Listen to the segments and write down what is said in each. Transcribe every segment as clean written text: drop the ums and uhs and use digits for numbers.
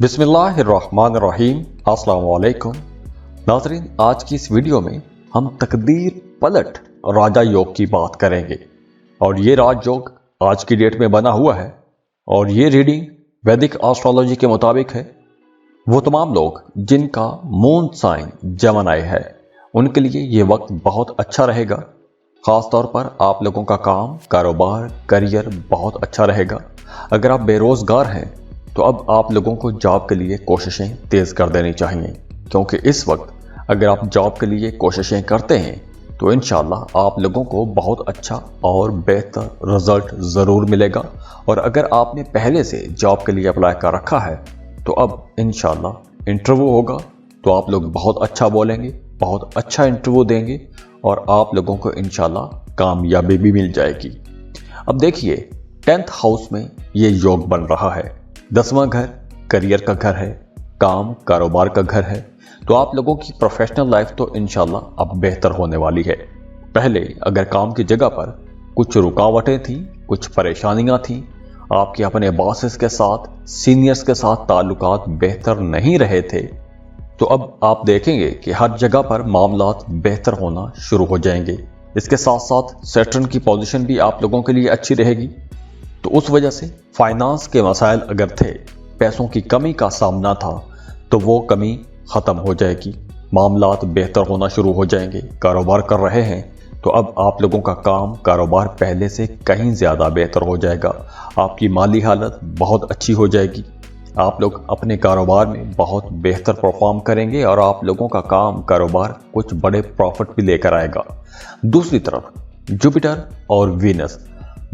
बिस्मिल्लाहिर्रहमानिर्रहीम। अस्सलाम वालेकुम नाज़रीन, आज की इस वीडियो में हम तकदीर पलट राजा योग की बात करेंगे। और ये राज योग आज की डेट में बना हुआ है और ये रीडिंग वैदिक एस्ट्रोलॉजी के मुताबिक है। वो तमाम लोग जिनका मून साइन जेमिनी है उनके लिए ये वक्त बहुत अच्छा रहेगा। ख़ास तौर पर आप लोगों का काम, कारोबार, करियर बहुत अच्छा रहेगा। अगर आप बेरोज़गार हैं तो अब आप लोगों को जॉब के लिए कोशिशें तेज़ कर देनी चाहिए, क्योंकि इस वक्त अगर आप जॉब के लिए कोशिशें करते हैं तो इंशाल्लाह आप लोगों को बहुत अच्छा और बेहतर रिजल्ट ज़रूर मिलेगा। और अगर आपने पहले से जॉब के लिए अप्लाई कर रखा है तो अब इंशाल्लाह इंटरव्यू होगा तो आप लोग बहुत अच्छा बोलेंगे, बहुत अच्छा इंटरव्यू देंगे और आप लोगों को इंशाल्लाह कामयाबी भी मिल जाएगी। अब देखिए, 10th हाउस में ये योग बन रहा है। 10वां घर करियर का घर है, काम कारोबार का घर है। तो आप लोगों की प्रोफेशनल लाइफ तो इंशाल्लाह अब बेहतर होने वाली है। पहले अगर काम की जगह पर कुछ रुकावटें थी, कुछ परेशानियां थी, आपके अपने बॉसेस के साथ, सीनियर्स के साथ ताल्लुकात बेहतर नहीं रहे थे, तो अब आप देखेंगे कि हर जगह पर मामलात बेहतर होना शुरू हो जाएंगे। इसके साथ साथ सैटर्न की पोजीशन भी आप लोगों के लिए अच्छी रहेगी। तो उस वजह से फाइनेंस के मसाइल अगर थे, पैसों की कमी का सामना था, तो वो कमी ख़त्म हो जाएगी, मामलात बेहतर होना शुरू हो जाएंगे। कारोबार कर रहे हैं तो अब आप लोगों का काम, कारोबार पहले से कहीं ज़्यादा बेहतर हो जाएगा। आपकी माली हालत बहुत अच्छी हो जाएगी। आप लोग अपने कारोबार में बहुत बेहतर परफॉर्म करेंगे और आप लोगों का काम, कारोबार कुछ बड़े प्रॉफिट भी लेकर आएगा। दूसरी तरफ जुपिटर और वीनस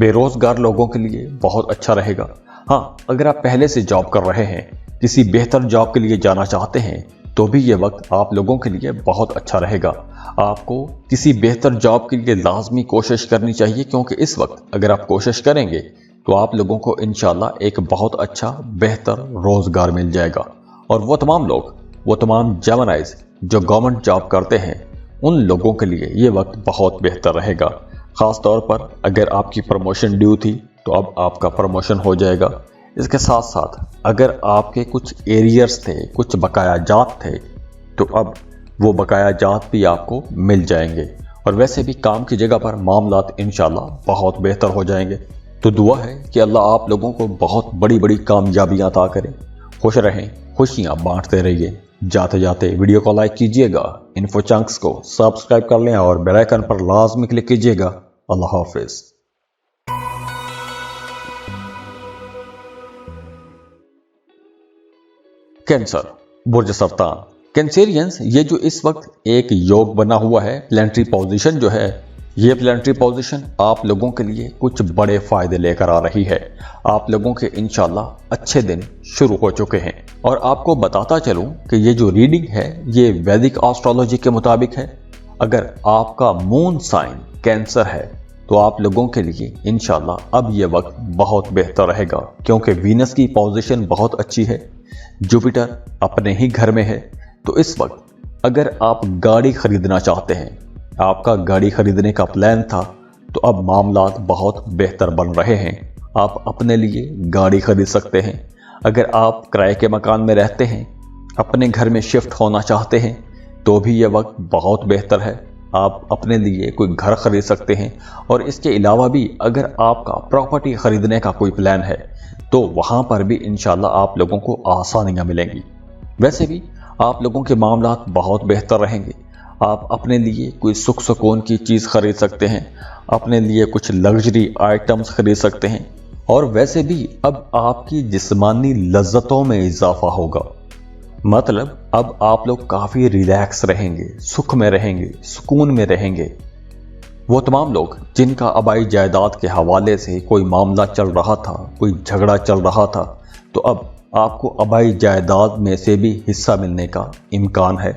बेरोजगार लोगों के लिए बहुत अच्छा रहेगा। हाँ, अगर आप पहले से जॉब कर रहे हैं, किसी बेहतर जॉब के लिए जाना चाहते हैं, तो भी ये वक्त आप लोगों के लिए बहुत अच्छा रहेगा। आपको किसी बेहतर जॉब के लिए लाजमी कोशिश करनी चाहिए, क्योंकि इस वक्त अगर आप कोशिश करेंगे तो आप लोगों को इंशाल्लाह एक बहुत अच्छा बेहतर रोजगार मिल जाएगा। और वो तमाम जेमिनीज जो गवर्नमेंट जॉब करते हैं, उन लोगों के लिए ये वक्त बहुत बेहतर रहेगा। ख़ास तौर पर अगर आपकी प्रमोशन ड्यू थी तो अब आपका प्रमोशन हो जाएगा। इसके साथ साथ अगर आपके कुछ एरियर्स थे, कुछ बकाया जात थे, तो अब वो बकाया जात भी आपको मिल जाएंगे। और वैसे भी काम की जगह पर मामलात इंशाल्लाह बहुत बेहतर हो जाएंगे। तो दुआ है कि अल्लाह आप लोगों को बहुत बड़ी बड़ी कामयाबियाँ अता करे। खुश रहें, खुशियाँ बांटते रहिए। जाते जाते वीडियो को लाइक कीजिएगा, इन्फो चंक्स को सब्सक्राइब कर लें और बेल आइकन पर लाजमी क्लिक कीजिएगा। अल्लाह हाफिज। कैंसर, बुर्ज सरतान, कैंसेरियंस, ये जो इस वक्त एक योग बना हुआ है, प्लानिटरी पोजीशन जो है, ये प्लानिटरी पोजीशन आप लोगों के लिए कुछ बड़े फायदे लेकर आ रही है। आप लोगों के इंशाल्लाह अच्छे दिन शुरू हो चुके हैं। और आपको बताता चलूं कि ये जो रीडिंग है ये वैदिक एस्ट्रोलॉजी के मुताबिक है। अगर आपका मून साइन कैंसर है तो आप लोगों के लिए इंशाल्लाह अब ये वक्त बहुत बेहतर रहेगा, क्योंकि वीनस की पोजीशन बहुत अच्छी है, जुपिटर अपने ही घर में है। तो इस वक्त अगर आप गाड़ी खरीदना चाहते हैं, आपका गाड़ी खरीदने का प्लान था, तो अब मामलात बहुत बेहतर बन रहे हैं। आप अपने लिए गाड़ी खरीद सकते हैं। अगर आप किराए के मकान में रहते हैं, अपने घर में शिफ्ट होना चाहते हैं, तो भी ये वक्त बहुत बेहतर है। आप अपने लिए कोई घर खरीद सकते हैं। और इसके अलावा भी अगर आपका प्रॉपर्टी खरीदने का कोई प्लान है तो वहाँ पर भी इंशाल्लाह आप लोगों को आसानियाँ मिलेंगी। वैसे भी आप लोगों के मामलात बहुत बेहतर रहेंगे। आप अपने लिए कोई सुख सुकून की चीज़ खरीद सकते हैं, अपने लिए कुछ लग्जरी आइटम्स खरीद सकते हैं। और वैसे भी अब आपकी जिस्मानी लज्जतों में इजाफा होगा। मतलब अब आप लोग काफ़ी रिलैक्स रहेंगे, सुख में रहेंगे, सुकून में रहेंगे। वो तमाम लोग जिनका आबाई जायदाद के हवाले से कोई मामला चल रहा था, कोई झगड़ा चल रहा था, तो अब आपको आबाई जायदाद में से भी हिस्सा मिलने का इम्कान है।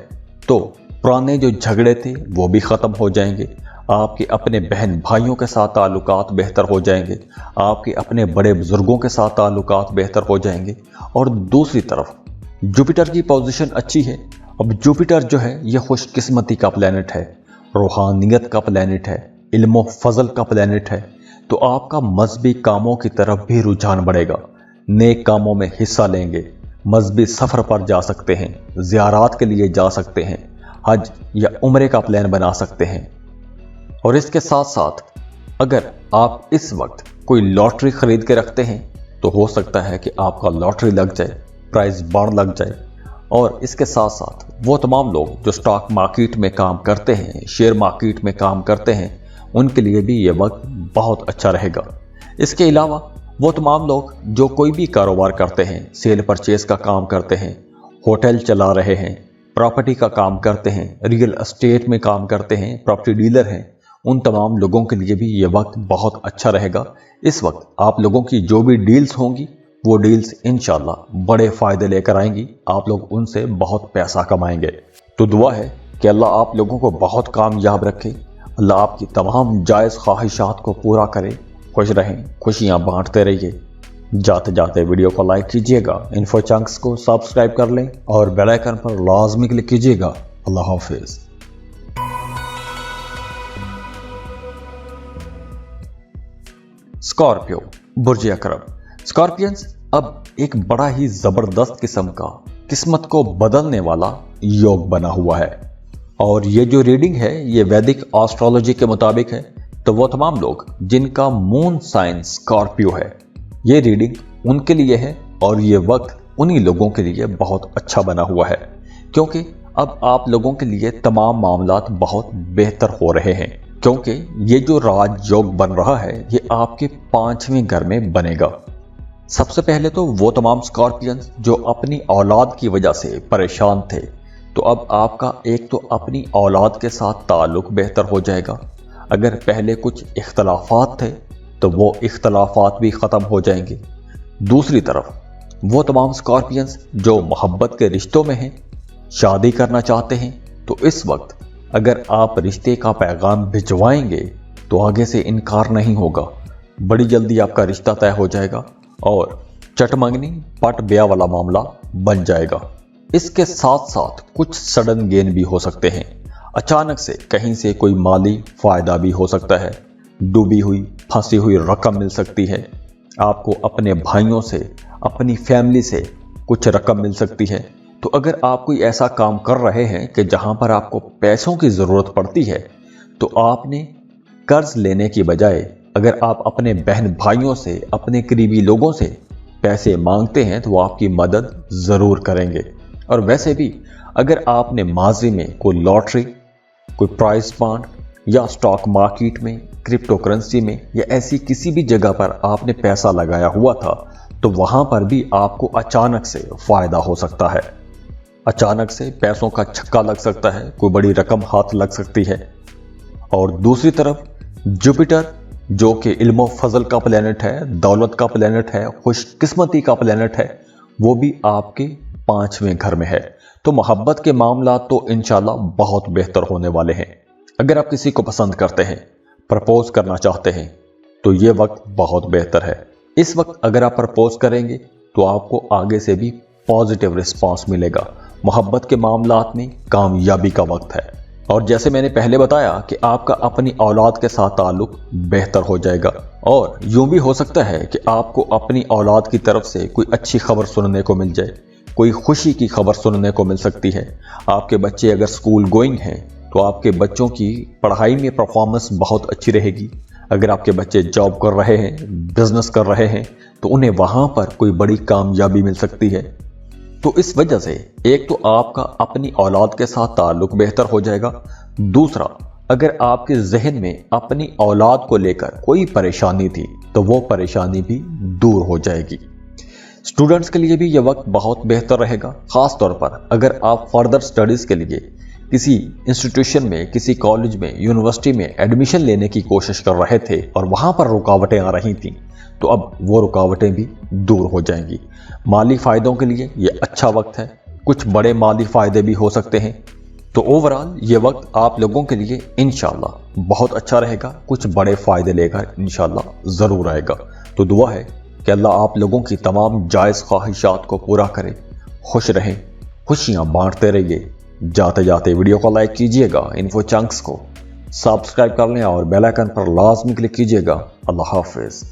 तो पुराने जो झगड़े थे वो भी ख़त्म हो जाएंगे। आपके अपने बहन भाइयों के साथ ताल्लुकात बेहतर हो जाएंगे। आपके अपने बड़े बुजुर्गों के साथ ताल्लुकात बेहतर हो जाएंगे। और दूसरी तरफ जुपिटर की पोजीशन अच्छी है। अब जुपिटर जो है ये खुशकिस्मती का प्लैनेट है, रूहानियत का प्लैनेट है, इल्म फजल का प्लैनेट है। तो आपका मजहबी कामों की तरफ भी रुझान बढ़ेगा, नेक कामों में हिस्सा लेंगे, मजहबी सफ़र पर जा सकते हैं, ज़ियारात के लिए जा सकते हैं, हज या उम्रे का प्लान बना सकते हैं। और इसके साथ साथ अगर आप इस वक्त कोई लॉटरी खरीद के रखते हैं तो हो सकता है कि आपका लॉटरी लग जाए, प्राइस बढ़ लग जाए। और इसके साथ साथ वो तमाम लोग जो स्टॉक मार्केट में काम करते हैं, शेयर मार्केट में काम करते हैं, उनके लिए भी ये वक्त बहुत अच्छा रहेगा। इसके अलावा वो तमाम लोग जो कोई भी कारोबार करते हैं, सेल परचेज का काम करते हैं, होटल चला रहे हैं, प्रॉपर्टी का काम करते हैं, रियल एस्टेट में काम करते हैं, प्रॉपर्टी डीलर हैं, उन तमाम लोगों के लिए भी ये वक्त बहुत अच्छा रहेगा। इस वक्त आप लोगों की जो भी डील्स होंगी वो डील्स इंशाल्लाह बड़े फ़ायदे लेकर आएंगी, आप लोग उनसे बहुत पैसा कमाएंगे। तो दुआ है कि अल्लाह आप लोगों को बहुत कामयाब रखे, अल्लाह आपकी तमाम जायज़ ख्वाहिशात को पूरा करे। खुश रहें, खुशियाँ बांटते रहिए। जाते जाते वीडियो को लाइक कीजिएगा, इन्फो चंक्स को सब्सक्राइब कर लें और बेल आइकन पर लाजमी क्लिक कीजिएगा। अल्लाह हाफिज़। स्कॉर्पियो, बुर्ज अकरब। स्कॉर्पियंस अब एक बड़ा ही जबरदस्त किस्म का किस्मत को बदलने वाला योग बना हुआ है। और ये जो रीडिंग है ये वैदिक एस्ट्रोलॉजी के मुताबिक है। तो वो तमाम लोग जिनका मून साइन स्कॉर्पियो है, ये रीडिंग उनके लिए है और ये वक्त उन्हीं लोगों के लिए बहुत अच्छा बना हुआ है, क्योंकि अब आप लोगों के लिए तमाम मामलात बहुत बेहतर हो रहे हैं। क्योंकि ये जो राज योग बन रहा है ये आपके 5वें घर में बनेगा। सबसे पहले तो वो तमाम स्कॉर्पियंस जो अपनी औलाद की वजह से परेशान थे, तो अब आपका एक तो अपनी औलाद के साथ ताल्लुक बेहतर हो जाएगा। अगर पहले कुछ इख्तलाफात थे तो वो इख्तलाफात भी ख़त्म हो जाएंगे। दूसरी तरफ वो तमाम स्कॉर्पियंस जो मोहब्बत के रिश्तों में हैं, शादी करना चाहते हैं, तो इस वक्त अगर आप रिश्ते का पैगाम भिजवाएंगे तो आगे से इनकार नहीं होगा। बड़ी जल्दी आपका रिश्ता तय हो जाएगा और चटमंगनी पट ब्याह वाला मामला बन जाएगा। इसके साथ साथ कुछ सडन गेन भी हो सकते हैं। अचानक से कहीं से कोई माली फायदा भी हो सकता है। डूबी हुई फंसी हुई रकम मिल सकती है। आपको अपने भाइयों से, अपनी फैमिली से कुछ रकम मिल सकती है। तो अगर आप कोई ऐसा काम कर रहे हैं कि जहां पर आपको पैसों की ज़रूरत पड़ती है, तो आपने कर्ज लेने की बजाय अगर आप अपने बहन भाइयों से, अपने करीबी लोगों से पैसे मांगते हैं तो वो आपकी मदद ज़रूर करेंगे। और वैसे भी अगर आपने माजी में कोई लॉटरी, कोई प्राइस बॉन्ड या स्टॉक मार्केट में, क्रिप्टो करेंसी में या ऐसी किसी भी जगह पर आपने पैसा लगाया हुआ था, तो वहां पर भी आपको अचानक से फ़ायदा हो सकता है। अचानक से पैसों का छक्का लग सकता है, कोई बड़ी रकम हाथ लग सकती है। और दूसरी तरफ जुपिटर जो कि इल्म फजल का प्लैनेट है, दौलत का प्लैनेट है, खुशकिस्मती का प्लैनेट है, वो भी आपके 5वें घर में है। तो मोहब्बत के मामला तो इंशाल्लाह बहुत बेहतर होने वाले हैं। अगर आप किसी को पसंद करते हैं, प्रपोज करना चाहते हैं, तो ये वक्त बहुत बेहतर है। इस वक्त अगर आप प्रपोज करेंगे तो आपको आगे से भी पॉजिटिव रिस्पांस मिलेगा। मोहब्बत के मामलात में कामयाबी का वक्त है। और जैसे मैंने पहले बताया कि आपका अपनी औलाद के साथ ताल्लुक बेहतर हो जाएगा। और यूं भी हो सकता है कि आपको अपनी औलाद की तरफ से कोई अच्छी खबर सुनने को मिल जाए, कोई खुशी की खबर सुनने को मिल सकती है। आपके बच्चे अगर स्कूल गोइंग हैं तो आपके बच्चों की पढ़ाई में परफॉर्मेंस बहुत अच्छी रहेगी। अगर आपके बच्चे जॉब कर रहे हैं, बिजनेस कर रहे हैं, तो उन्हें वहां पर कोई बड़ी कामयाबी मिल सकती है। तो इस वजह से एक तो आपका अपनी औलाद के साथ ताल्लुक बेहतर हो जाएगा। दूसरा, अगर आपके जहन में अपनी औलाद को लेकर कोई परेशानी थी तो वो परेशानी भी दूर हो जाएगी। स्टूडेंट्स के लिए भी यह वक्त बहुत बेहतर रहेगा। खास तौर पर अगर आप फर्दर स्टडीज के लिए किसी इंस्टीट्यूशन में, किसी कॉलेज में, यूनिवर्सिटी में एडमिशन लेने की कोशिश कर रहे थे और वहां पर रुकावटें आ रही थीं, तो अब वो रुकावटें भी दूर हो जाएंगी। माली फ़ायदों के लिए ये अच्छा वक्त है। कुछ बड़े माली फ़ायदे भी हो सकते हैं। तो ओवरऑल ये वक्त आप लोगों के लिए इंशाल्लाह बहुत अच्छा रहेगा। कुछ बड़े फ़ायदे लेकर इंशाल्लाह ज़रूर आएगा। तो दुआ है कि अल्लाह आप लोगों की तमाम जायज़ ख्वाहिशात को पूरा करे। खुश रहें, खुशियाँ बांटते रहिए। जाते जाते वीडियो को लाइक कीजिएगा, इन्फो चंक्स को सब्सक्राइब कर लें और बेल आइकन पर लाजमी क्लिक कीजिएगा। अल्लाह हाफिज़।